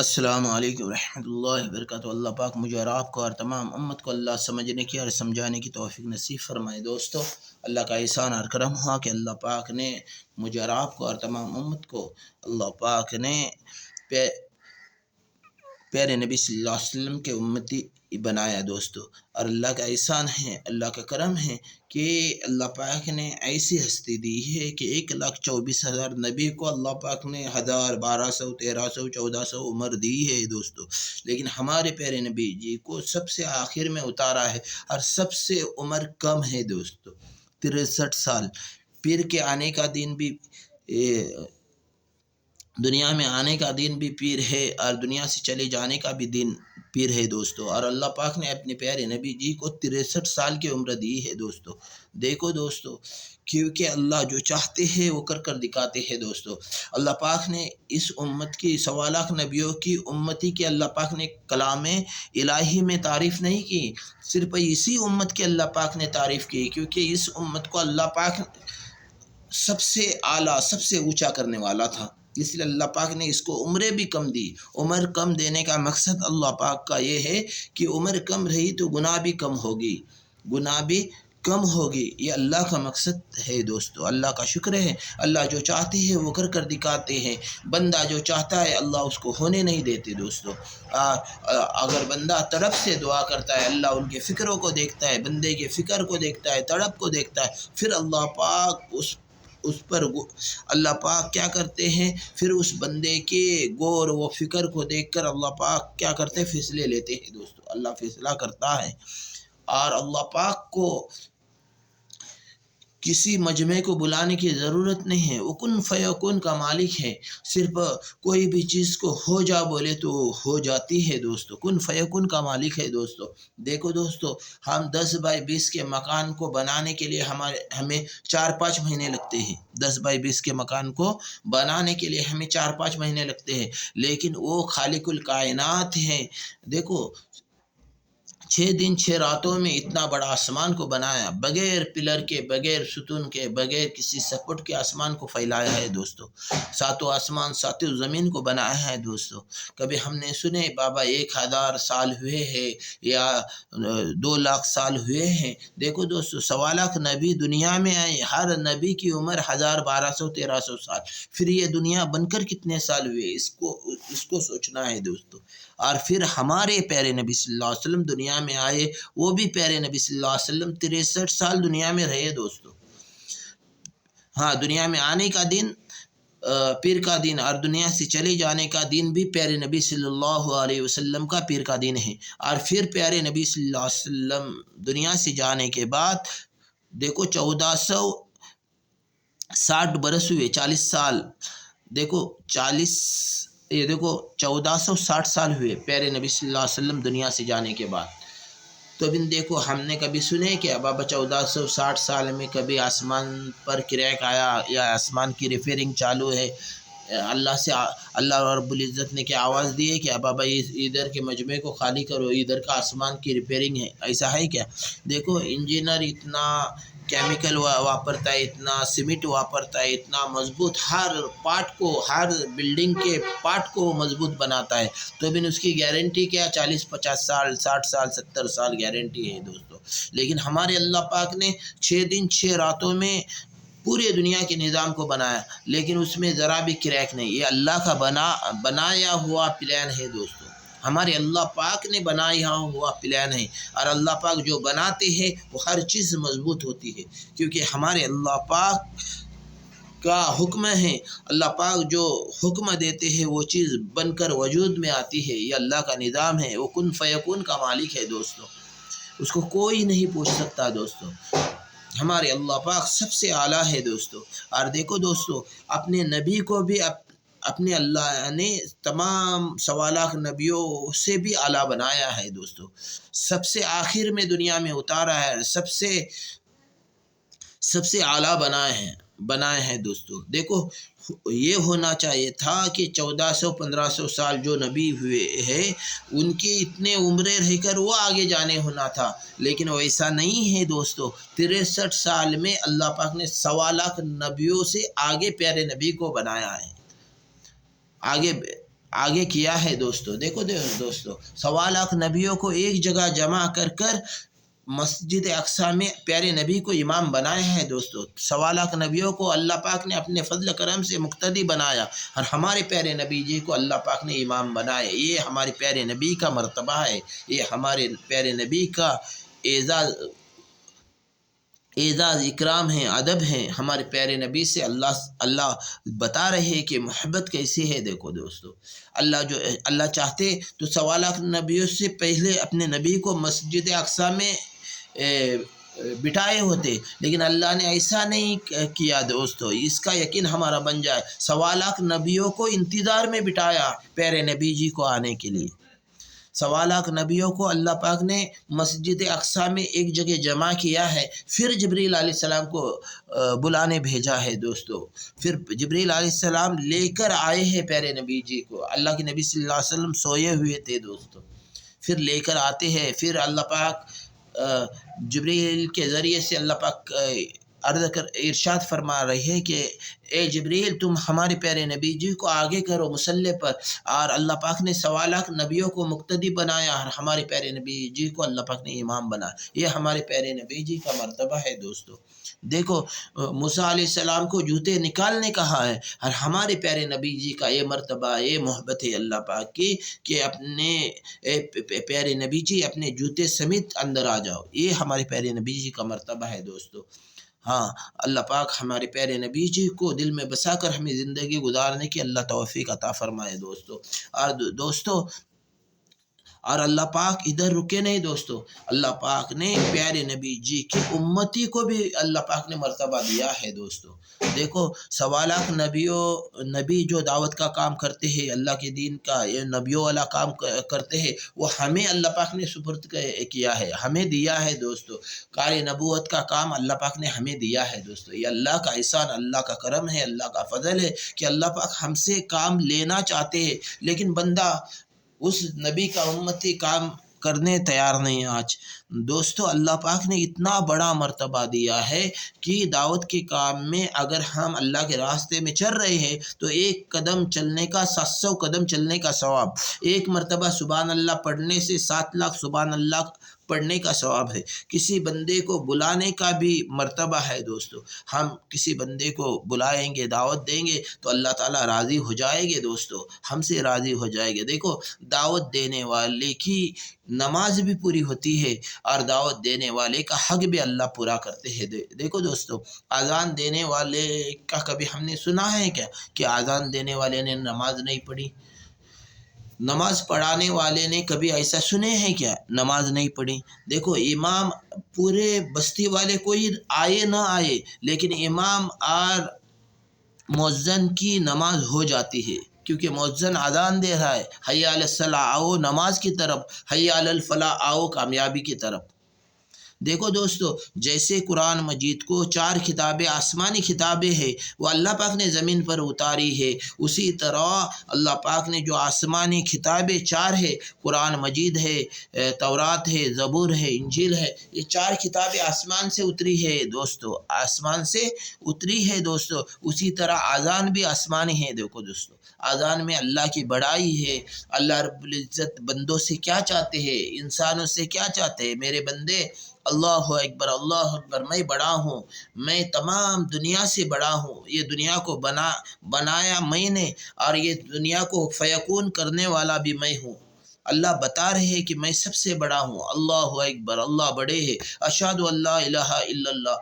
السلام علیکم ورحمۃ اللہ وبرکاتہ۔ اللہ پاک مجھے اور آپ کو اور تمام امت کو اللہ سمجھنے کی اور سمجھانے کی توفیق نصیب فرمائے۔ دوستو، اللہ کا احسان اور کرم ہوا کہ اللہ پاک نے مجھے اور آپ کو اور تمام امت کو اللہ پاک نے پیارے نبی صلی اللہ علیہ وسلم کے امتی بنایا دوستو۔ اور اللہ کا احسان ہے، اللہ کا کرم ہے کہ اللہ پاک نے ایسی ہستی دی ہے کہ 1,24,000 نبی کو اللہ پاک نے 1000 1200 1300 1400 عمر دی ہے دوستو، لیکن ہمارے پیارے نبی جی کو سب سے آخر میں اتارا ہے اور سب سے عمر کم ہے دوستو، 63 سال۔ پیر کے آنے کا دن بھی دنیا میں آنے کا دن بھی پیر ہے اور دنیا سے چلے جانے کا بھی دن پیر ہے دوستو۔ اور اللہ پاک نے اپنے پیارے نبی جی کو 63 سال کی عمر دی ہے دوستو۔ دیکھو دوستو، کیونکہ اللہ جو چاہتے ہیں وہ کر دکھاتے ہیں دوستو۔ اللہ پاک نے اس امت کی 1.25 لاکھ نبیوں کی امتی کی اللہ پاک نے کلام الہی میں تعریف نہیں کی، صرف اسی امت کی اللہ پاک نے تعریف کی، کیونکہ اس امت کو اللہ پاک سب سے اعلیٰ سب سے اونچا کرنے والا تھا، اس لیے اللہ پاک نے اس کو عمریں بھی کم دی۔ عمر کم دینے کا مقصد اللہ پاک کا یہ ہے کہ عمر کم رہی تو گناہ بھی کم ہوگی، گناہ بھی کم ہوگی، یہ اللہ کا مقصد ہے دوستو۔ اللہ کا شکر ہے، اللہ جو چاہتے ہیں وہ کر دکھاتے ہیں، بندہ جو چاہتا ہے اللہ اس کو ہونے نہیں دیتے دوستو۔ اگر بندہ تڑپ سے دعا کرتا ہے اللہ ان کے فکروں کو دیکھتا ہے، بندے کے فکر کو دیکھتا ہے، تڑپ کو دیکھتا ہے، پھر اللہ پاک اس پر اللہ پاک کیا کرتے ہیں، پھر اس بندے کے غور و فکر کو دیکھ کر اللہ پاک کیا کرتے ہیں، فیصلے لیتے ہیں دوستو۔ اللہ فیصلہ کرتا ہے اور اللہ پاک کو کسی مجمع کو بلانے کی ضرورت نہیں ہے، وہ کن فیکون کا مالک ہے، صرف کوئی بھی چیز کو ہو جا بولے تو ہو جاتی ہے دوستو، کن فیکون کا مالک ہے دوستو۔ دیکھو دوستو، ہم 10x20 کے مکان کو بنانے کے لیے ہمیں 4-5 مہینے لگتے ہیں، 10x20 کے مکان کو بنانے کے لیے ہمیں 4-5 مہینے لگتے ہیں، لیکن وہ خالق الکائنات ہیں۔ دیکھو 6 دن 6 راتوں میں اتنا بڑا آسمان کو بنایا، بغیر پلر کے، بغیر ستون کے، بغیر کسی سپورٹ کے آسمان کو پھیلایا ہے دوستو۔ 7 آسمان 7 زمین کو بنایا ہے دوستو۔ کبھی ہم نے سنے بابا 1000 سال ہوئے ہیں یا 2 لاکھ سال ہوئے ہیں؟ دیکھو دوستو، 1.25 لاکھ نبی دنیا میں آئے، ہر نبی کی عمر 1000 1200 1300 سال، پھر یہ دنیا بن کر کتنے سال ہوئے اس کو سوچنا ہے دوستو۔ اور پھر ہمارے پیارے نبی صلی اللہ علیہ وسلم دنیا میں آئے، وہ بھی پیارے نبی صلی اللہ علیہ وسلم 63 سال دنیا میں رہے دوستو۔ ہاں، دنیا میں آنے کا دن پیر کا دن اور دنیا سے چلے جانے کا دن بھی پیارے نبی صلی اللہ علیہ وسلم کا پیر کا دن ہے۔ اور پھر پیارے نبی صلی اللہ علیہ وسلم دنیا سے جانے کے بعد دیکھو 1460 برس ہوئے، 40 سال، دیکھو 1460 سال ہوئے پیارے نبی صلی اللہ علیہ وسلم دنیا سے جانے کے بعد۔ تو ابھی دیکھو، ہم نے کبھی سنے کہ بابا 1460 سال میں کبھی آسمان پر کریک آیا یا آسمان کی ریپیئرنگ چالو ہے؟ اللہ رب العزت نے کیا آواز دی ہے کہ بابا ادھر کے مجمع کو خالی کرو، ادھر کا آسمان کی ریپیئرنگ ہے؟ ایسا ہے کیا؟ دیکھو انجینئر اتنا کیمیکل واپرتا ہے، اتنا سیمنٹ واپرتا ہے، اتنا مضبوط ہر پارٹ کو، ہر بلڈنگ کے پارٹ کو مضبوط بناتا ہے، تو ابھی اس کی گارنٹی کیا 40-50 سال 60 سال 70 سال گارنٹی ہے دوستو۔ لیکن ہمارے اللہ پاک نے 6 دن 6 راتوں میں پورے دنیا کے نظام کو بنایا، لیکن اس میں ذرا بھی کریک نہیں، یہ اللہ کا بنایا ہوا پلان ہے دوستو، ہمارے اللہ پاک نے بنایا ہوا پلان ہے۔ اور اللہ پاک جو بناتے ہیں وہ ہر چیز مضبوط ہوتی ہے، کیونکہ ہمارے اللہ پاک کا حکم ہے، اللہ پاک جو حکم دیتے ہیں وہ چیز بن کر وجود میں آتی ہے، یہ اللہ کا نظام ہے، وہ کن فیکون کا مالک ہے دوستو، اس کو کوئی نہیں پوچھ سکتا دوستو۔ ہمارے اللہ پاک سب سے اعلیٰ ہے دوستو۔ اور دیکھو دوستو، اپنے نبی کو بھی اپنے اللہ نے تمام 1.25 لاکھ نبیوں سے بھی اعلیٰ بنایا ہے دوستو، سب سے آخر میں دنیا میں اتارا ہے، سب سے اعلیٰ بنائے ہیں دوستو۔ دیکھو یہ ہونا چاہیے تھا کہ 1400-1500 سال جو نبی ہوئے ہیں ان کی اتنے عمریں رہ کر وہ آگے جانے ہونا تھا، لیکن ویسا نہیں ہے دوستو۔ 63 سال میں اللہ پاک نے 1.25 لاکھ نبیوں سے آگے پیارے نبی کو بنایا ہے، آگے آگے کیا ہے دوستو۔ دیکھو دوستو، 1.25 لاکھ نبیوں کو ایک جگہ جمع کر کر مسجد اقصی میں پیارے نبی کو امام بنایا ہے دوستو۔ 1.25 لاکھ نبیوں کو اللہ پاک نے اپنے فضل کرم سے مقتدی بنایا، اور ہمارے پیارے نبی جی کو اللہ پاک نے امام بنایا۔ یہ ہمارے پیارے نبی کا مرتبہ ہے، یہ ہمارے پیارے نبی کا اعزاز اکرام ہے، ادب ہے۔ ہمارے پیارے نبی سے اللہ بتا رہے ہیں کہ محبت کیسی ہے۔ دیکھو دوستو، اللہ چاہتے تو 1.25 لاکھ نبیوں سے پہلے اپنے نبی کو مسجد اقصی میں بٹھائے ہوتے، لیکن اللہ نے ایسا نہیں کیا دوستو۔ اس کا یقین ہمارا بن جائے، 1.25 لاکھ نبیوں کو انتظار میں بٹھایا پیارے نبی جی کو آنے کے لیے۔ 1.25 لاکھ نبیوں کو اللہ پاک نے مسجد اقصی میں ایک جگہ جمع کیا ہے، پھر جبریل علیہ السلام کو بلانے بھیجا ہے دوستو۔ پھر جبریل علیہ السلام لے کر آئے ہیں پیارے نبی جی کو۔ اللہ کے نبی صلی اللہ علیہ وسلم سوئے ہوئے تھے دوستو، پھر لے کر آتے ہیں۔ پھر اللہ پاک جبریل کے ذریعے سے اللہ پاک ارشاد فرما رہے ہیں کہ اے جبریل، تم ہمارے پیارے نبی جی کو آگے کرو مصلی پر، اور اللہ پاک نے 1.25 لاکھ نبیوں کو مقتدی بنایا، اور ہمارے پیارے نبی جی کو اللہ پاک نے امام بنایا۔ یہ ہمارے پیارے نبی جی کا مرتبہ ہے دوستو۔ دیکھو، موسیٰ علیہ السلام کو جوتے نکالنے کہا ہے، اور ہمارے پیارے نبی جی کا یہ مرتبہ، یہ محبت ہے اللہ پاک کی کہ اپنے پیارے نبی جی اپنے جوتے سمیت اندر آ جاؤ۔ یہ ہمارے پیارے نبی جی کا مرتبہ ہے دوستو۔ ہاں، اللہ پاک ہمارے پیارے نبی جی کو دل میں بسا کر ہمیں زندگی گزارنے کی اللہ توفیق عطا فرمائے دوستو۔ اور اللہ پاک ادھر رکے نہیں دوستو، اللہ پاک نے پیارے نبی جی کی امتی کو بھی اللہ پاک نے مرتبہ دیا ہے دوستو۔ دیکھو، 1.25 لاکھ نبی جو دعوت کا کام کرتے ہیں، اللہ کے دین کا یہ نبیوں والا کام کرتے ہیں، وہ ہمیں اللہ پاک نے سپرد کیا ہے، ہمیں دیا ہے دوستو۔ کار نبوت کا کام اللہ پاک نے ہمیں دیا ہے دوستو۔ یہ اللہ کا احسان، اللہ کا کرم ہے، اللہ کا فضل ہے کہ اللہ پاک ہم سے کام لینا چاہتے ہیں، لیکن بندہ اس نبی کا امتی کام کرنے تیار نہیں آج دوستو۔ اللہ پاک نے اتنا بڑا مرتبہ دیا ہے کہ دعوت کے کام میں اگر ہم اللہ کے راستے میں چل رہے ہیں تو 1 قدم چلنے کا 700 قدم چلنے کا ثواب، 1 مرتبہ سبحان اللہ پڑھنے سے 7 لاکھ سبحان اللہ پڑھنے کا ثواب ہے۔ کسی بندے کو بلانے کا بھی مرتبہ ہے دوستو۔ ہم کسی بندے کو بلائیں گے، دعوت دیں گے تو اللہ تعالیٰ راضی ہو جائے گے دوستو، ہم سے راضی ہو جائے گے۔ دیکھو، دعوت دینے والے کی نماز بھی پوری ہوتی ہے، اور دعوت دینے والے کا حق بھی اللہ پورا کرتے ہیں۔ دیکھو دوستو، اذان دینے والے کا کبھی ہم نے سنا ہے کیا کہ اذان دینے والے نے نماز نہیں پڑھی؟ نماز پڑھانے والے نے کبھی ایسا سنے ہیں کیا نماز نہیں پڑھی؟ دیکھو، امام پورے بستی والے کوئی آئے نہ آئے، لیکن امام اور مؤذن کی نماز ہو جاتی ہے، کیونکہ مؤذن اذان دے رہا ہے، حی علی الصلاۃ، آؤ نماز کی طرف، حی علی الفلاح، آؤ کامیابی کی طرف۔ دیکھو دوستو، جیسے قرآن مجید کو 4 کتابیں آسمانی کتابیں ہیں وہ اللہ پاک نے زمین پر اتاری ہے، اسی طرح اللہ پاک نے جو آسمانی کتابیں 4 ہے، قرآن مجید ہے، تورات ہے، زبور ہے، انجیل ہے، یہ 4 کتابیں آسمان سے اتری ہے دوستو، آسمان سے اتری ہے دوستو۔ اسی طرح اذان بھی آسمانی ہے۔ دیکھو دوستو، اذان میں اللہ کی بڑائی ہے، اللہ رب العزت بندوں سے کیا چاہتے ہیں، انسانوں سے کیا چاہتے ہیں؟ میرے بندے اللہ اکبر، اللہ اکبر، میں بڑا ہوں، میں تمام دنیا سے بڑا ہوں، یہ دنیا کو بنایا میں نے، اور یہ دنیا کو فیکون کرنے والا بھی میں ہوں۔ اللہ بتا رہے ہیں کہ میں سب سے بڑا ہوں، اللہ اکبر، اللہ بڑے ہے۔ اشہد ان لا الہ الا اللہ،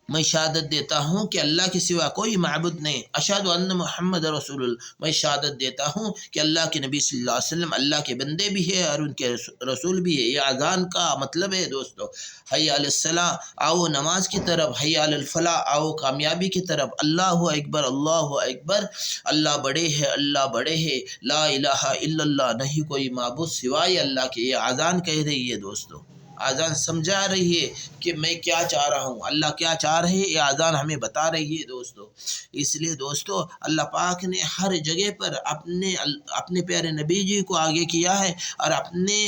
میں شہادت دیتا ہوں کہ اللہ کے سوا کوئی معبود نہیں۔ اشہد ان محمد رسول اللہ، میں شہادت دیتا ہوں کہ اللہ کے نبی صلی اللہ علیہ وسلم اللہ کے بندے بھی ہے اور ان کے رسول بھی ہے۔ یہ اذان کا مطلب ہے دوستو۔ حی علی الصلاۃ، آؤ نماز کی طرف، حی علی الفلاح، آؤ کامیابی کی طرف۔ اللہ اکبر، اللہ اکبر، اللہ بڑے ہے، اللہ بڑے ہے، لا الہ الا اللہ، نہیں کوئی معبود سوائے اللہ کے۔ یہ اذان کہہ رہی ہے دوستو، اذان سمجھا رہی ہے کہ میں کیا چاہ رہا ہوں، اللہ کیا چاہ رہے ہیں، یہ اذان ہمیں بتا رہی ہے دوستو۔ اس لیے دوستو، اللہ پاک نے ہر جگہ پر اپنے پیارے نبی جی کو آگے کیا ہے، اور اپنے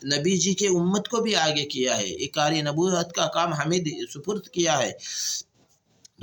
نبی جی کے امت کو بھی آگے کیا ہے۔ ایک کار نبوت کا کام ہمیں سپرد کیا ہے